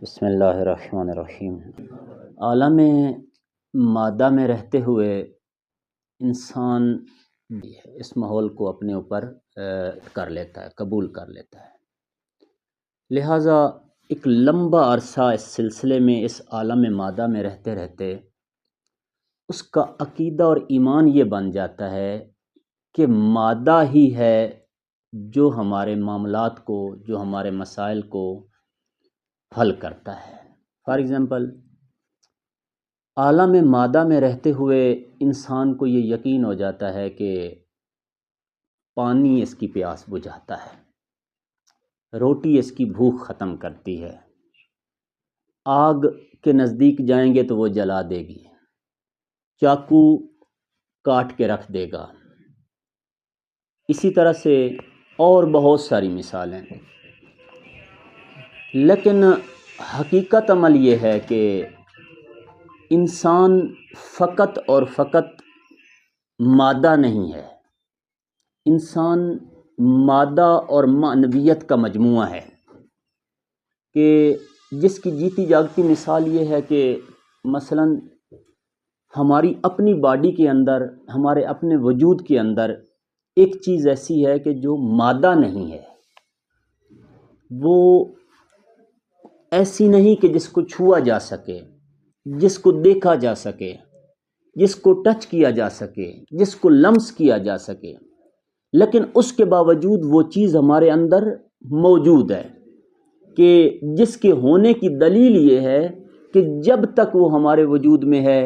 بسم اللہ الرحمن الرحیم۔ عالم مادہ میں رہتے ہوئے انسان اس ماحول کو اپنے اوپر کر لیتا ہے، قبول کر لیتا ہے۔ لہٰذا ایک لمبا عرصہ اس سلسلے میں اس عالم مادہ میں رہتے رہتے اس کا عقیدہ اور ایمان یہ بن جاتا ہے کہ مادہ ہی ہے جو ہمارے معاملات کو، جو ہمارے مسائل کو حل کرتا ہے۔ فار ایگزامپل، عالم مادہ میں رہتے ہوئے انسان کو یہ یقین ہو جاتا ہے کہ پانی اس کی پیاس بجھاتا ہے، روٹی اس کی بھوک ختم کرتی ہے، آگ کے نزدیک جائیں گے تو وہ جلا دے گی، چاقو کاٹ کے رکھ دے گا۔ اسی طرح سے اور بہت ساری مثالیں۔ لیکن حقیقت عمل یہ ہے کہ انسان فقط اور فقط مادہ نہیں ہے، انسان مادہ اور معنویت کا مجموعہ ہے، کہ جس کی جیتی جاگتی مثال یہ ہے کہ مثلاً ہماری اپنی باڈی کے اندر، ہمارے اپنے وجود کے اندر ایک چیز ایسی ہے کہ جو مادہ نہیں ہے، وہ ایسی نہیں کہ جس کو چھوا جا سکے، جس کو دیکھا جا سکے، جس کو ٹچ کیا جا سکے، جس کو لمس کیا جا سکے، لیکن اس کے باوجود وہ چیز ہمارے اندر موجود ہے، کہ جس کے ہونے کی دلیل یہ ہے کہ جب تک وہ ہمارے وجود میں ہے،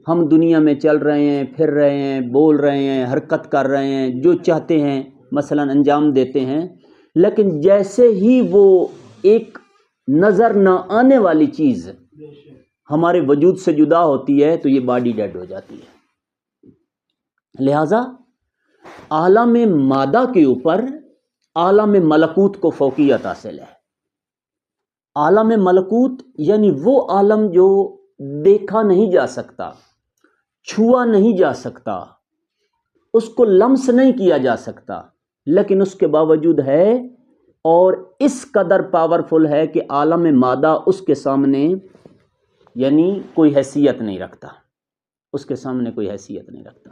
ہم دنیا میں چل رہے ہیں، پھر رہے ہیں، بول رہے ہیں، حرکت کر رہے ہیں، جو چاہتے ہیں مثلاً انجام دیتے ہیں، لیکن جیسے ہی وہ ایک نظر نہ آنے والی چیز ہمارے وجود سے جدا ہوتی ہے تو یہ باڈی ڈیڈ ہو جاتی ہے۔ لہٰذا عالم مادہ کے اوپر عالم ملکوت کو فوقیت حاصل ہے۔ عالم ملکوت یعنی وہ عالم جو دیکھا نہیں جا سکتا، چھوا نہیں جا سکتا، اس کو لمس نہیں کیا جا سکتا، لیکن اس کے باوجود ہے اور اس قدر پاورفل ہے کہ عالم مادہ اس کے سامنے یعنی کوئی حیثیت نہیں رکھتا، اس کے سامنے کوئی حیثیت نہیں رکھتا۔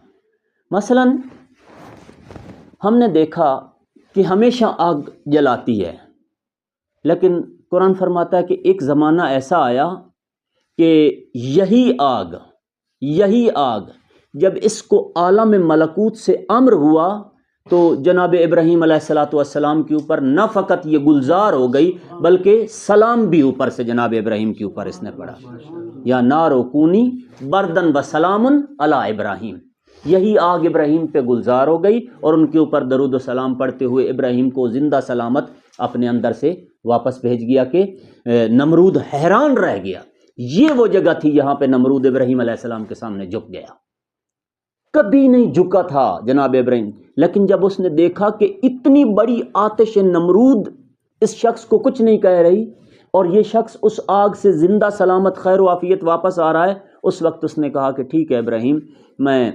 مثلاً ہم نے دیکھا کہ ہمیشہ آگ جلاتی ہے، لیکن قرآن فرماتا ہے کہ ایک زمانہ ایسا آیا کہ یہی آگ جب اس کو عالم ملکوت سے امر ہوا تو جناب ابراہیم علیہ السلام کے اوپر نہ فقط یہ گلزار ہو گئی بلکہ سلام بھی اوپر سے جناب ابراہیم کے اوپر اس نے پڑھا، یا نارو کونی بردن و سلام علی ابراہیم۔ یہی آگ ابراہیم پہ گلزار ہو گئی اور ان کے اوپر درود و سلام پڑھتے ہوئے ابراہیم کو زندہ سلامت اپنے اندر سے واپس بھیج گیا کہ نمرود حیران رہ گیا۔ یہ وہ جگہ تھی یہاں پہ نمرود ابراہیم علیہ السلام کے سامنے جھک گیا، کبھی نہیں جھکا تھا جناب ابراہیم، لیکن جب اس نے دیکھا کہ اتنی بڑی آتش نمرود اس شخص کو کچھ نہیں کہہ رہی اور یہ شخص اس آگ سے زندہ سلامت خیر و عافیت واپس آ رہا ہے، اس وقت اس نے کہا کہ ٹھیک ہے ابراہیم، میں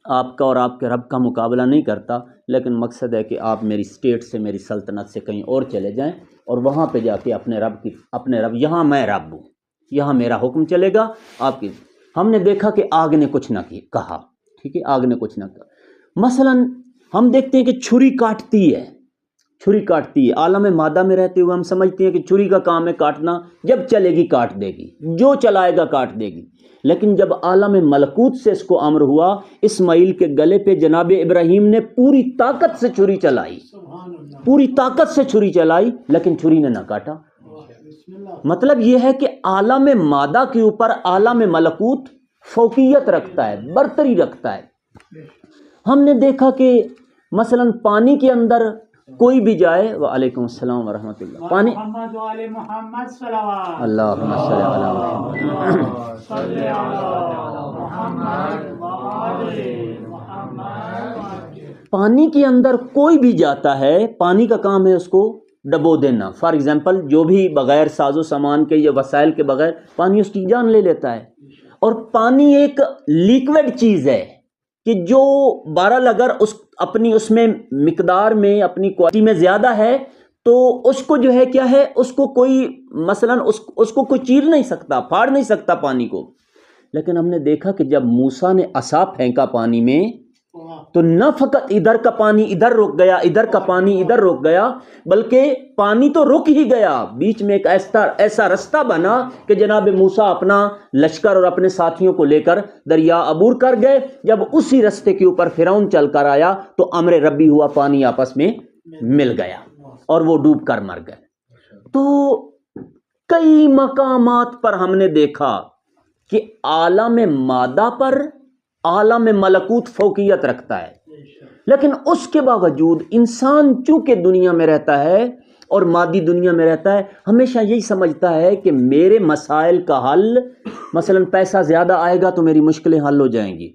آپ کا اور آپ کے رب کا مقابلہ نہیں کرتا، لیکن مقصد ہے کہ آپ میری اسٹیٹ سے، میری سلطنت سے کہیں اور چلے جائیں اور وہاں پہ جا کے اپنے رب یہاں میں رب ہوں، یہاں میرا حکم چلے گا آپ کی۔ ہم نے دیکھا کہ آگ نے کچھ نہ کہا، ٹھیک ہے، آگ نے کچھ نہ کہا۔ مثلاً ہم دیکھتے ہیں کہ چھری کاٹتی ہے، عالم مادہ میں رہتے ہوئے ہم سمجھتے ہیں کہ چھری کا کام ہے کاٹنا، جب چلے گی کاٹ دے گی، جو چلائے گا کاٹ دے گی، لیکن جب عالم ملکوت سے اس کو امر ہوا، اسماعیل کے گلے پہ جناب ابراہیم نے پوری طاقت سے چھری چلائی، لیکن چھری نے نہ کاٹا۔ مطلب یہ ہے کہ عالم مادہ کے اوپر عالم ملکوت فوقیت رکھتا ہے، برتری رکھتا ہے۔ ہم نے دیکھا کہ مثلاً پانی کے اندر کوئی بھی جائے، وعلیکم السلام ورحمۃ اللہ، پانی اللہم صل علی محمد، پانی کے اندر کوئی بھی جاتا ہے، پانی کا کام ہے اس کو ڈبو دینا۔ فار ایگزامپل جو بھی بغیر ساز و سامان کے یا وسائل کے بغیر پانی اس کی جان لے لیتا ہے، اور پانی ایک لیکوڈ چیز ہے کہ جو بہرحال اگر اس میں مقدار میں، اپنی کوانٹٹی میں زیادہ ہے تو اس کو جو ہے کیا ہے، اس کو کوئی مثلاً اس کو کوئی چیر نہیں سکتا، پھاڑ نہیں سکتا پانی کو. لیکن ہم نے دیکھا کہ جب موسیٰ نے عصا پھینکا پانی میں تو نہ فقط ادھر کا پانی ادھر رک گیا، ادھر کا پانی ادھر رک گیا، بلکہ پانی تو رک ہی گیا، بیچ میں ایک ایسا رستہ بنا کہ جناب موسیٰ اپنا لشکر اور اپنے ساتھیوں کو لے کر دریا عبور کر گئے. جب اسی رستے کے اوپر فرعون چل کر آیا تو امر ربی ہوا، پانی آپس میں مل گیا اور وہ ڈوب کر مر گئے. تو کئی مقامات پر ہم نے دیکھا کہ عالم مادہ پر عالم ملکوت فوقیت رکھتا ہے، لیکن اس کے باوجود انسان چونکہ دنیا میں رہتا ہے اور مادی دنیا میں رہتا ہے، ہمیشہ یہی سمجھتا ہے کہ میرے مسائل کا حل، مثلا پیسہ زیادہ آئے گا تو میری مشکلیں حل ہو جائیں گی،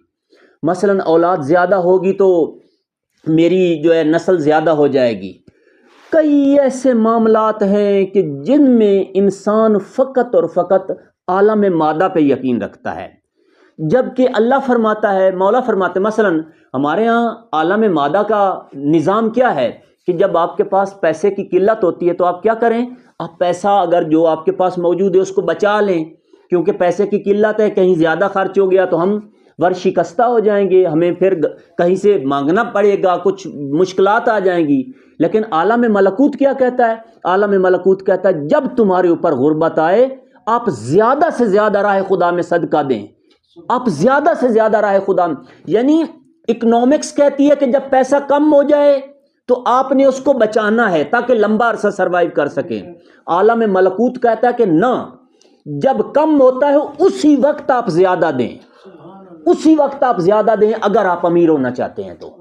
مثلا اولاد زیادہ ہوگی تو میری جو ہے نسل زیادہ ہو جائے گی. کئی ایسے معاملات ہیں کہ جن میں انسان فقط اور فقط عالم مادہ پہ یقین رکھتا ہے، جبکہ اللہ فرماتا ہے، مولا فرماتے ہیں، مثلا ہمارے ہاں عالم مادہ کا نظام کیا ہے کہ جب آپ کے پاس پیسے کی قلت ہوتی ہے تو آپ کیا کریں، آپ پیسہ اگر جو آپ کے پاس موجود ہے اس کو بچا لیں، کیونکہ پیسے کی قلت ہے، کہیں زیادہ خرچ ہو گیا تو ہم ورشکستہ ہو جائیں گے، ہمیں پھر کہیں سے مانگنا پڑے گا، کچھ مشکلات آ جائیں گی. لیکن عالم ملکوت کیا کہتا ہے؟ عالم ملکوت کہتا ہے جب تمہارے اوپر غربت آئے آپ زیادہ سے زیادہ راہ خدا میں صدقہ دیں، آپ زیادہ سے زیادہ راہ خدا میں، یعنی اکنامکس کہتی ہے کہ جب پیسہ کم ہو جائے تو آپ نے اس کو بچانا ہے تاکہ لمبا عرصہ سروائیو کر سکیں. عالم ملکوت کہتا ہے کہ نہ، جب کم ہوتا ہے اسی وقت آپ زیادہ دیں، اسی وقت آپ زیادہ دیں اگر آپ امیر ہونا چاہتے ہیں تو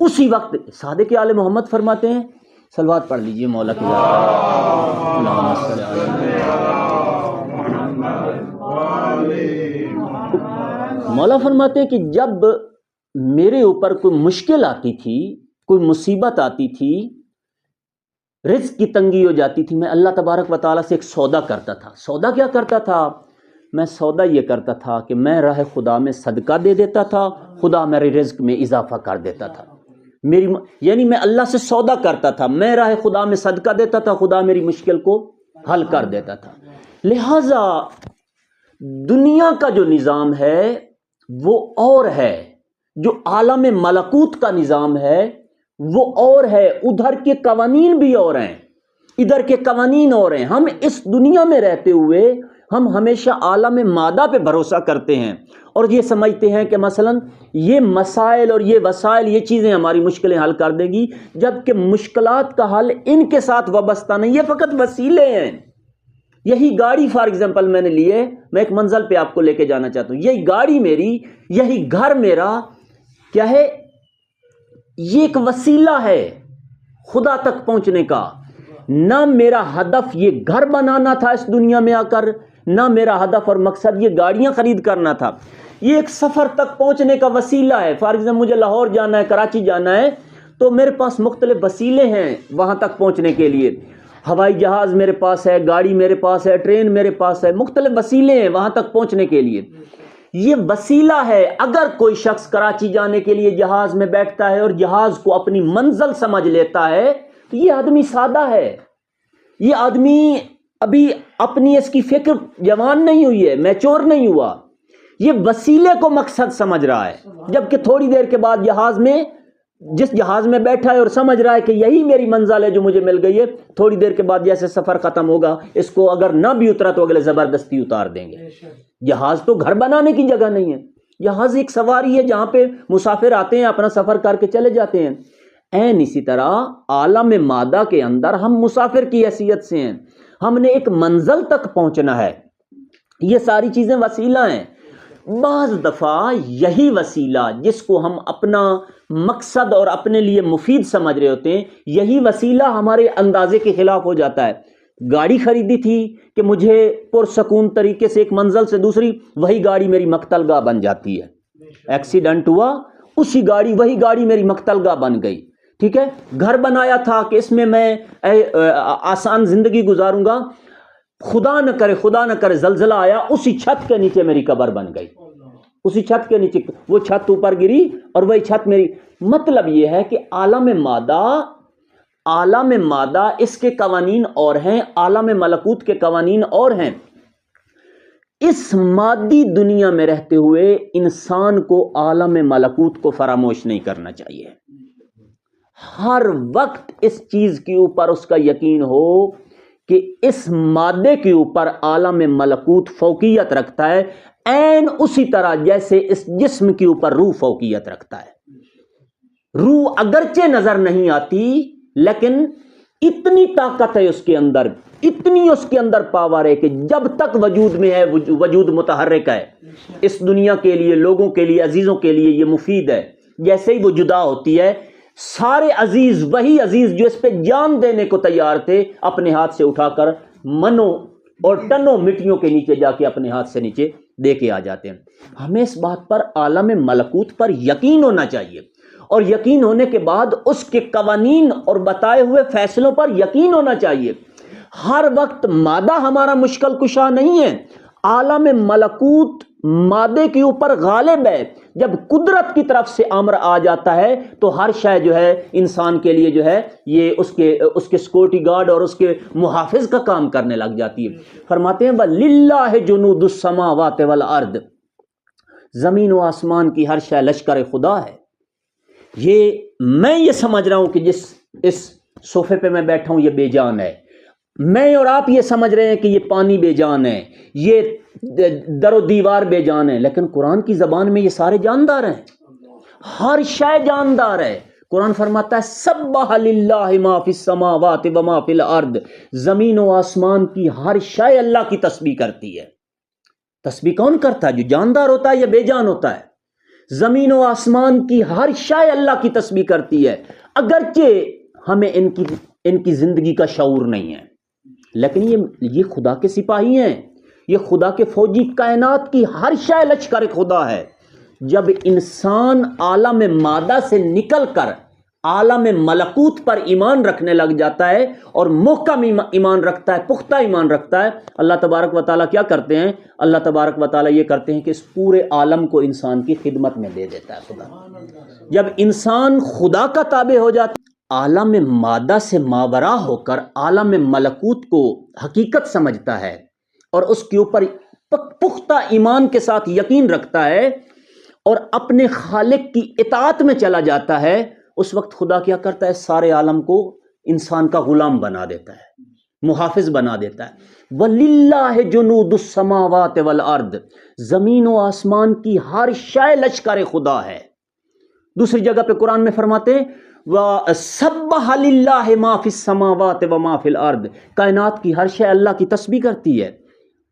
اسی وقت. صادق آل محمد فرماتے ہیں، صلوات پڑھ لیجئے مولا کی ذات پر، اللہم صلی علی مولا فرماتے ہیں کہ جب میرے اوپر کوئی مشکل آتی تھی، کوئی مصیبت آتی تھی، رزق کی تنگی ہو جاتی تھی، میں اللہ تبارک و تعالیٰ سے ایک سودا کرتا تھا. سودا کیا کرتا تھا؟ میں سودا یہ کرتا تھا کہ میں راہ خدا میں صدقہ دے دیتا تھا، خدا میرے رزق میں اضافہ کر دیتا تھا. یعنی میں اللہ سے سودا کرتا تھا، میں راہ خدا میں صدقہ دیتا تھا، خدا میری مشکل کو حل کر دیتا تھا. لہٰذا دنیا کا جو نظام ہے وہ اور ہے، جو عالم ملکوت کا نظام ہے وہ اور ہے. ادھر کے قوانین بھی اور ہیں، ادھر کے قوانین اور ہیں. ہم اس دنیا میں رہتے ہوئے ہم ہمیشہ عالم مادہ پہ بھروسہ کرتے ہیں اور یہ سمجھتے ہیں کہ مثلا یہ مسائل اور یہ وسائل، یہ چیزیں ہماری مشکلیں حل کر دیں گی، جبکہ مشکلات کا حل ان کے ساتھ وابستہ نہیں، یہ فقط وسیلے ہیں. یہی گاڑی فار ایگزامپل میں نے لیے، میں ایک منزل پہ آپ کو لے کے جانا چاہتا ہوں، یہی گاڑی میری، یہی گھر میرا کیا ہے، یہ ایک وسیلہ ہے خدا تک پہنچنے کا. نہ میرا ہدف یہ گھر بنانا تھا اس دنیا میں آ کر، نہ میرا ہدف اور مقصد یہ گاڑیاں خرید کرنا تھا. یہ ایک سفر تک پہنچنے کا وسیلہ ہے. فار ایگزامپل مجھے لاہور جانا ہے، کراچی جانا ہے، تو میرے پاس مختلف وسیلے ہیں وہاں تک پہنچنے کے لیے. ہوائی جہاز میرے پاس ہے، گاڑی میرے پاس ہے، ٹرین میرے پاس ہے، مختلف وسیلے ہیں وہاں تک پہنچنے کے لیے. یہ وسیلہ ہے. اگر کوئی شخص کراچی جانے کے لیے جہاز میں بیٹھتا ہے اور جہاز کو اپنی منزل سمجھ لیتا ہے تو یہ آدمی سادہ ہے، یہ آدمی ابھی اپنی اس کی فکر جوان نہیں ہوئی ہے، میچور نہیں ہوا، یہ وسیلے کو مقصد سمجھ رہا ہے. جبکہ تھوڑی دیر کے بعد جہاز میں، جس جہاز میں بیٹھا ہے اور سمجھ رہا ہے کہ یہی میری منزل ہے جو مجھے مل گئی ہے، تھوڑی دیر کے بعد جیسے سفر ختم ہوگا اس کو اگر نہ بھی اترا تو اگلے زبردستی اتار دیں گے. جہاز تو گھر بنانے کی جگہ نہیں ہے، جہاز ایک سواری ہے جہاں پہ مسافر آتے ہیں، اپنا سفر کر کے چلے جاتے ہیں. اسی طرح عالم مادہ کے اندر ہم مسافر کی حیثیت سے ہیں، ہم نے ایک منزل تک پہنچنا ہے. یہ ساری چیزیں وسیلہ ہیں. بعض دفعہ یہی وسیلہ جس کو ہم اپنا مقصد اور اپنے لیے مفید سمجھ رہے ہوتے ہیں، یہی وسیلہ ہمارے اندازے کے خلاف ہو جاتا ہے. گاڑی خریدی تھی کہ مجھے پرسکون طریقے سے ایک منزل سے دوسری، وہی گاڑی میری مقتل گاہ بن جاتی ہے. ایکسیڈنٹ ہوا، وہی گاڑی میری مقتل گاہ بن گئی. ٹھیک ہے. گھر بنایا تھا کہ اس میں میں آسان زندگی گزاروں گا، خدا نہ کرے زلزلہ آیا، اسی چھت کے نیچے میری قبر بن گئی، اسی چھت کے نیچے وہ چھت اوپر گری اور وہی چھت میری. مطلب یہ ہے کہ عالم مادہ عالم مادہ اس کے قوانین اور ہیں، عالم ملکوت کے قوانین اور ہیں۔ اس مادی دنیا میں رہتے ہوئے انسان کو عالم ملکوت کو فراموش نہیں کرنا چاہیے۔ ہر وقت اس چیز کے اوپر اس کا یقین ہو کہ اس مادے کے اوپر عالم ملکوت فوقیت رکھتا ہے، عین اسی طرح جیسے اس جسم کے اوپر روح فوقیت رکھتا ہے۔ روح اگرچہ نظر نہیں آتی لیکن اتنی طاقت ہے اس کے اندر، اتنی اس کے اندر پاور ہے کہ جب تک وجود میں ہے وجود متحرک ہے، اس دنیا کے لیے، لوگوں کے لیے، عزیزوں کے لیے یہ مفید ہے۔ جیسے ہی وہ جدا ہوتی ہے، سارے عزیز، وہی عزیز جو اس پہ جان دینے کو تیار تھے، اپنے ہاتھ سے اٹھا کر منوں اور ٹنوں مٹیوں کے نیچے جا کے اپنے ہاتھ سے نیچے دے کے آ جاتے ہیں۔ ہمیں اس بات پر، عالم ملکوت پر یقین ہونا چاہیے، اور یقین ہونے کے بعد اس کے قوانین اور بتائے ہوئے فیصلوں پر یقین ہونا چاہیے۔ ہر وقت مادہ ہمارا مشکل کشا نہیں ہے، عالم ملکوت مادے کے اوپر غالب ہے۔ جب قدرت کی طرف سے امر آ جاتا ہے تو ہر شے جو ہے انسان کے لیے جو ہے یہ اس کے سیکورٹی گارڈ اور اس کے محافظ کا کام کرنے لگ جاتی ہے۔ فرماتے ہیں وَلِلَّهِ جُنُودُ السَّمَاوَاتِ وَالْأَرْضِ، زمین و آسمان کی ہر شے لشکر خدا ہے۔ میں یہ سمجھ رہا ہوں کہ جس اس صوفے پہ میں بیٹھا ہوں یہ بے جان ہے، میں اور آپ یہ سمجھ رہے ہیں کہ یہ پانی بے جان ہے، یہ در و دیوار بے جان ہے، لیکن قرآن کی زبان میں یہ سارے جاندار ہیں، ہر شے جاندار ہے۔ قرآن فرماتا ہے سبح للہ ما فی السماوات و ما فی الارض، زمین و آسمان کی ہر شے اللہ کی تسبیح کرتی ہے۔ تسبیح کون کرتا ہے؟ جو جاندار ہوتا ہے یا بے جان ہوتا ہے؟ زمین و آسمان کی ہر شے اللہ کی تسبیح کرتی ہے، اگرچہ ہمیں ان کی زندگی کا شعور نہیں ہے، لیکن یہ خدا کے سپاہی ہیں، یہ خدا کے فوجی، کائنات کی ہر شے لشکر خدا ہے۔ جب انسان عالم مادہ سے نکل کر عالم ملکوت پر ایمان رکھنے لگ جاتا ہے اور محکم ایمان رکھتا ہے، پختہ ایمان رکھتا ہے، اللہ تبارک و تعالیٰ کیا کرتے ہیں؟ اللہ تبارک و تعالیٰ یہ کرتے ہیں کہ اس پورے عالم کو انسان کی خدمت میں دے دیتا ہے خدا۔ جب انسان خدا کا تابع ہو جاتا ہے، عالم مادہ سے ماورا ہو کر عالم ملکوت کو حقیقت سمجھتا ہے اور اس کے اوپر پختہ ایمان کے ساتھ یقین رکھتا ہے اور اپنے خالق کی اطاعت میں چلا جاتا ہے، اس وقت خدا کیا کرتا ہے؟ سارے عالم کو انسان کا غلام بنا دیتا ہے، محافظ بنا دیتا ہے۔ وَلِلَّهِ جُنُودُ السَّمَاوَاتِ وَالْأَرْضِ، زمین و آسمان کی ہر شے لشکر خدا ہے۔ دوسری جگہ پہ قرآن میں فرماتے ہیں وَسَبَّحَ لِلَّهِ مَا فِي السَّمَاوَاتِ وَمَا فِي الْأَرْضِ، کائنات کی ہر شے اللہ کی تسبیح کرتی ہے۔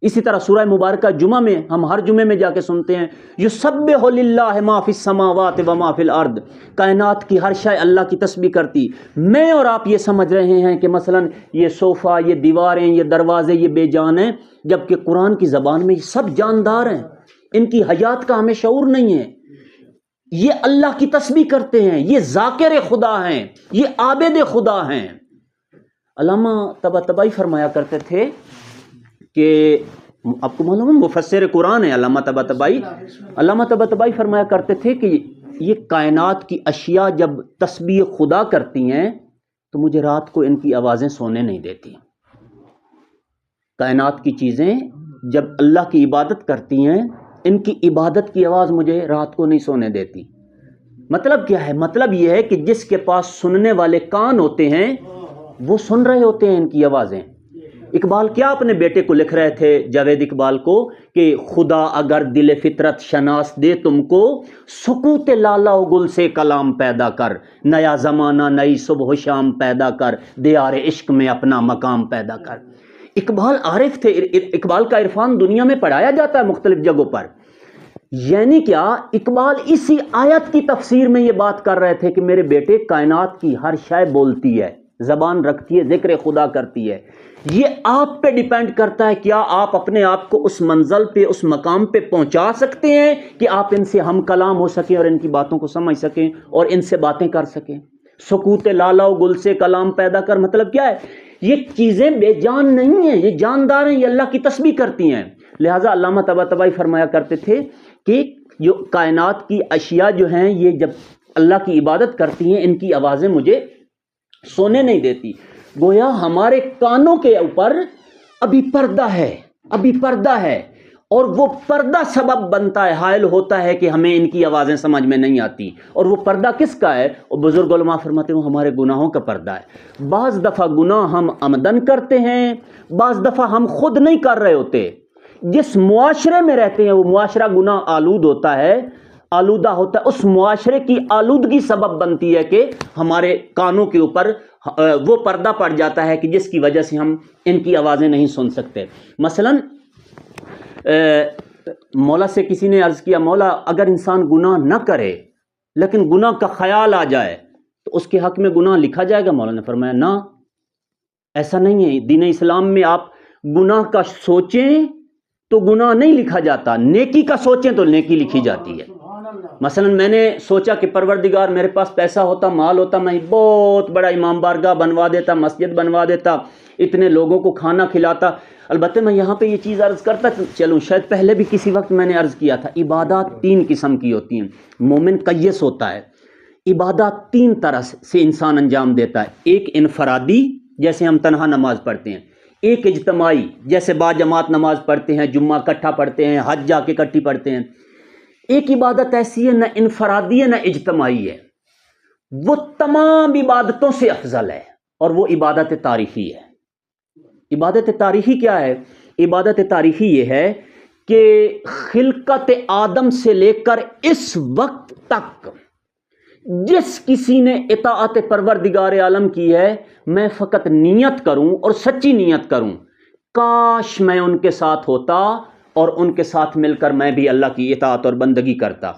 اسی طرح سورہ مبارکہ جمعہ میں ہم ہر جمعے میں جا کے سنتے ہیں یسبح للہ ما فی السماوات وما فی الارض، کائنات کی ہر شے اللہ کی تسبیح کرتی۔ میں اور آپ یہ سمجھ رہے ہیں کہ مثلا یہ صوفہ، یہ دیواریں، یہ دروازے یہ بے جان ہیں، جبکہ قرآن کی زبان میں یہ سب جاندار ہیں، ان کی حیات کا ہمیں شعور نہیں ہے۔ یہ اللہ کی تسبیح کرتے ہیں، یہ ذاکر خدا ہیں، یہ عابد خدا ہیں۔ علامہ طباطبائی فرمایا کرتے تھے کہ آپ کو معلوم ہے مفسر قرآن ہے علامہ طباطبائی فرمایا کرتے تھے کہ یہ کائنات کی اشیاء جب تسبیح خدا کرتی ہیں تو مجھے رات کو ان کی آوازیں سونے نہیں دیتی۔ کائنات کی چیزیں جب اللہ کی عبادت کرتی ہیں، ان کی عبادت کی آواز مجھے رات کو نہیں سونے دیتی۔ مطلب کیا ہے؟ مطلب یہ ہے کہ جس کے پاس سننے والے کان ہوتے ہیں وہ سن رہے ہوتے ہیں ان کی آوازیں۔ اقبال کیا اپنے بیٹے کو لکھ رہے تھے، جاوید اقبال کو، کہ خدا اگر دل فطرت شناس دے تم کو، سکوت لالا و گل سے کلام پیدا کر، نیا زمانہ نئی صبح و شام پیدا کر، دیار عشق میں اپنا مقام پیدا کر۔ اقبال عارف تھے، اقبال کا عرفان دنیا میں پڑھایا جاتا ہے مختلف جگہوں پر۔ یعنی کیا؟ اقبال اسی آیت کی تفسیر میں یہ بات کر رہے تھے کہ میرے بیٹے کائنات کی ہر شے بولتی ہے، زبان رکھتی ہے، ذکر خدا کرتی ہے۔ یہ آپ پہ ڈیپینڈ کرتا ہے، کیا آپ اپنے آپ کو اس منزل پہ، اس مقام پہ پہنچا سکتے ہیں کہ آپ ان سے ہم کلام ہو سکیں اور ان کی باتوں کو سمجھ سکیں اور ان سے باتیں کر سکیں۔ سکوت لالا و گل سے کلام پیدا کر، مطلب کیا ہے؟ یہ چیزیں بے جان نہیں ہیں، یہ جاندار ہیں، یہ اللہ کی تسبیح کرتی ہیں۔ لہٰذا علامہ طباطبائی فرمایا کرتے تھے کہ جو کائنات کی اشیاء جو ہیں یہ جب اللہ کی عبادت کرتی ہیں، ان کی آوازیں مجھے سونے نہیں دیتی. گویا ہمارے کانوں کے اوپر ابھی پردہ ہے اور وہ پردہ سبب بنتا ہے، حائل ہوتا ہے کہ ہمیں ان کی آوازیں سمجھ میں نہیں آتی. اور وہ پردہ کس کا ہے؟ اور بزرگ علماء فرماتے ہیں وہ ہمارے گناہوں کا پردہ ہے. بعض دفعہ گناہ ہم عمدن کرتے ہیں، بعض دفعہ ہم خود نہیں کر رہے ہوتے. جس معاشرے میں رہتے ہیں وہ معاشرہ گناہ آلودہ ہوتا ہے. اس معاشرے کی آلودگی سبب بنتی ہے کہ ہمارے کانوں کے اوپر وہ پردہ پڑ جاتا ہے کہ جس کی وجہ سے ہم ان کی آوازیں نہیں سن سکتے. مثلاً مولا سے کسی نے عرض کیا، مولا اگر انسان گناہ نہ کرے لیکن گناہ کا خیال آ جائے تو اس کے حق میں گناہ لکھا جائے گا؟ مولا نے فرمایا نہ، ایسا نہیں ہے. دین اسلام میں آپ گناہ کا سوچیں تو گناہ نہیں لکھا جاتا، نیکی کا سوچیں تو نیکی لکھی جاتی ہے. مثلا میں نے سوچا کہ پروردگار میرے پاس پیسہ ہوتا، مال ہوتا، میں بہت بڑا امام بارگاہ بنوا دیتا، مسجد بنوا دیتا، اتنے لوگوں کو کھانا کھلاتا. البتہ میں یہاں پہ یہ چیز عرض کرتا چلوں، شاید پہلے بھی کسی وقت میں نے عرض کیا تھا، عبادات 3 قسم کی ہوتی ہیں. مومن قیس ہوتا ہے. عبادات 3 طرح سے انسان انجام دیتا ہے. ایک انفرادی، جیسے ہم تنہا نماز پڑھتے ہیں. ایک اجتماعی، جیسے با جماعت نماز پڑھتے ہیں، جمعہ اکٹھا پڑھتے ہیں، حج جا کے اکٹھی پڑھتے ہیں. ایک عبادت ایسی ہے نہ انفرادی ہے نہ اجتماعی ہے، وہ تمام عبادتوں سے افضل ہے، اور وہ عبادت تاریخی ہے. عبادت تاریخی کیا ہے؟ عبادت تاریخی یہ ہے کہ خلقت آدم سے لے کر اس وقت تک جس کسی نے اطاعت پروردگار عالم کی ہے، میں فقط نیت کروں اور سچی نیت کروں، کاش میں ان کے ساتھ ہوتا اور ان کے ساتھ مل کر میں بھی اللہ کی اطاعت اور بندگی کرتا.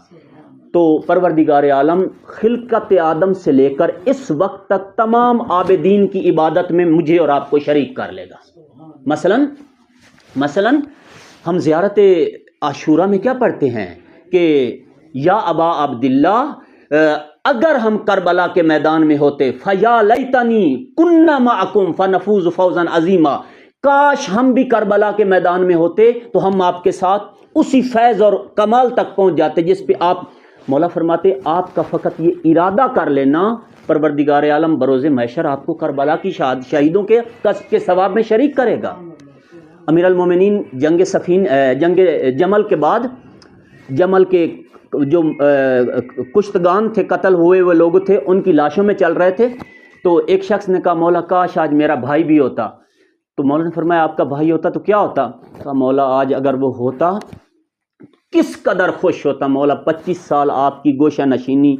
تو پروردگار عالم خلقت آدم سے لے کر اس وقت تک تمام عابدین کی عبادت میں مجھے اور آپ کو شریک کر لے گا. مثلا ہم زیارت عاشورہ میں کیا پڑھتے ہیں کہ یا ابا عبداللہ، اگر ہم کربلا کے میدان میں ہوتے، فیا لیتنی کنا معکم فنفوز فوزا عظیما، کاش ہم بھی کربلا کے میدان میں ہوتے تو ہم آپ کے ساتھ اسی فیض اور کمال تک پہنچ جاتے جس پہ آپ. مولا فرماتے آپ کا فقط یہ ارادہ کر لینا، پروردگار عالم بروز محشر آپ کو کربلا کی شہیدوں کے ثواب میں شریک کرے گا. امیر المومنین جنگ جمل کے بعد، جمل کے جو کشتگان تھے، قتل ہوئے وہ لوگ تھے، ان کی لاشوں میں چل رہے تھے. تو ایک شخص نے کہا مولا کاش آج میرا بھائی بھی ہوتا. تو مولا نے فرمایا آپ کا بھائی ہوتا تو کیا ہوتا؟ کہا مولا آج اگر وہ ہوتا کس قدر خوش ہوتا. مولا 25 سال آپ کی گوشہ نشینی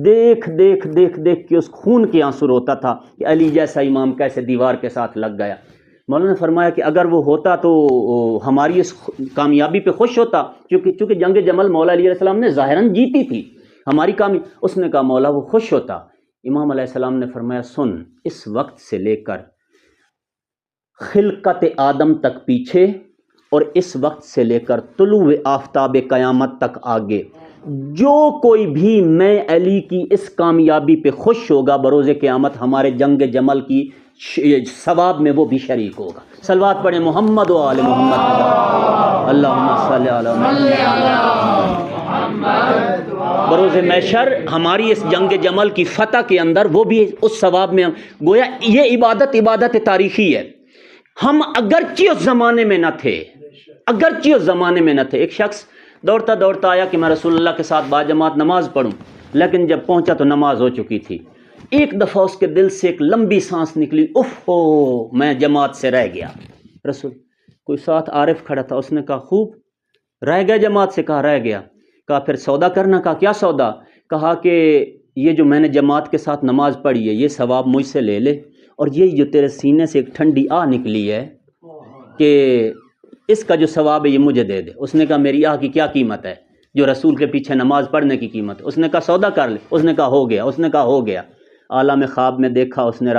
دیکھ دیکھ دیکھ دیکھ کے اس خون کے آنسو روتا تھا کہ علی جیسا امام کیسے دیوار کے ساتھ لگ گیا. مولانا نے فرمایا کہ اگر وہ ہوتا تو ہماری اس کامیابی پہ خوش ہوتا، چونکہ جنگ جمل مولا علیہ السلام نے ظاہراً جیتی تھی، ہماری کامیابی. اس نے کہا مولا وہ خوش ہوتا. امام علیہ السلام نے فرمایا سن، اس وقت سے لے کر خلقت آدم تک پیچھے اور اس وقت سے لے کر طلوع آفتاب قیامت تک آگے، جو کوئی بھی میں علی کی اس کامیابی پہ خوش ہوگا بروز قیامت ہمارے جنگ جمل کی ثواب میں وہ بھی شریک ہوگا. صلوات پڑھیں محمد و آل محمد، اللہم صلی علی محمد. بروز محشر ہماری اس جنگ جمل کی فتح کے اندر وہ بھی اس ثواب میں. گویا یہ عبادت تاریخی ہے. ہم اگرچہ اس زمانے میں نہ تھے، ایک شخص دوڑتا دوڑتا آیا کہ میں رسول اللہ کے ساتھ باجماعت نماز پڑھوں، لیکن جب پہنچا تو نماز ہو چکی تھی. ایک دفعہ اس کے دل سے ایک لمبی سانس نکلی، اف ہو میں جماعت سے رہ گیا. رسول کوئی ساتھ عارف کھڑا تھا، اس نے کہا خوب رہ گیا جماعت سے؟ کہا رہ گیا. کہا پھر سودا کرنا؟ کہا کیا سودا؟ کہا کہ یہ جو میں نے جماعت کے ساتھ نماز پڑھی ہے یہ ثواب مجھ سے لے لے، اور یہ جو تیرے سینے سے ایک ٹھنڈی آہ نکلی ہے کہ اس کا جو ثواب ہے یہ مجھے دے دے. اس نے کہا میری آہ کی کیا قیمت ہے جو رسول کے پیچھے نماز پڑھنے کی قیمت ہے؟ اس نے کہا سودا کر لے. اس نے کہا ہو گیا. اس نے کہا ہو گیا. عالم خواب میں دیکھا اس نے،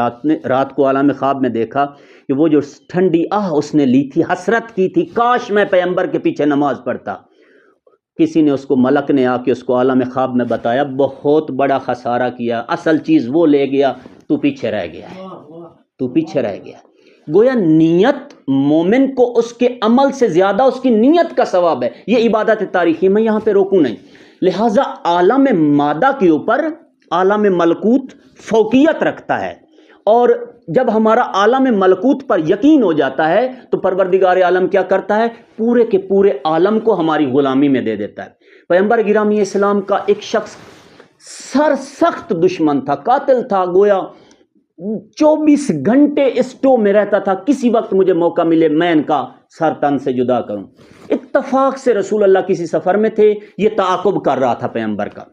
رات کو عالم خواب میں دیکھا کہ وہ جو ٹھنڈی آہ اس نے لی تھی، حسرت کی تھی کاش میں پیغمبر کے پیچھے نماز پڑھتا. کسی نے اس کو، ملک نے آ کے اس کو عالم خواب میں بتایا، بہت بڑا خسارہ کیا، اصل چیز وہ لے گیا، تو پیچھے رہ گیا. گویا نیت مومن کو اس کے عمل سے زیادہ اس کی نیت کا ثواب ہے. یہ عبادت تاریخی. میں یہاں پہ روکوں نہیں. لہٰذا عالم مادہ کے اوپر عالم ملکوت فوقیت رکھتا ہے، اور جب ہمارا عالم ملکوت پر یقین ہو جاتا ہے تو پروردگار عالم کیا کرتا ہے؟ پورے کے پورے عالم کو ہماری غلامی میں دے دیتا ہے۔ پیغمبر گرامی اسلام کا ایک شخص سخت دشمن تھا، قاتل تھا، گویا 24 گھنٹے اسٹو میں رہتا تھا، کسی وقت مجھے موقع ملے میں ان کا سر تن سے جدا کروں۔ اتفاق سے رسول اللہ کسی سفر میں تھے، یہ تعاقب کر رہا تھا پیغمبر کا۔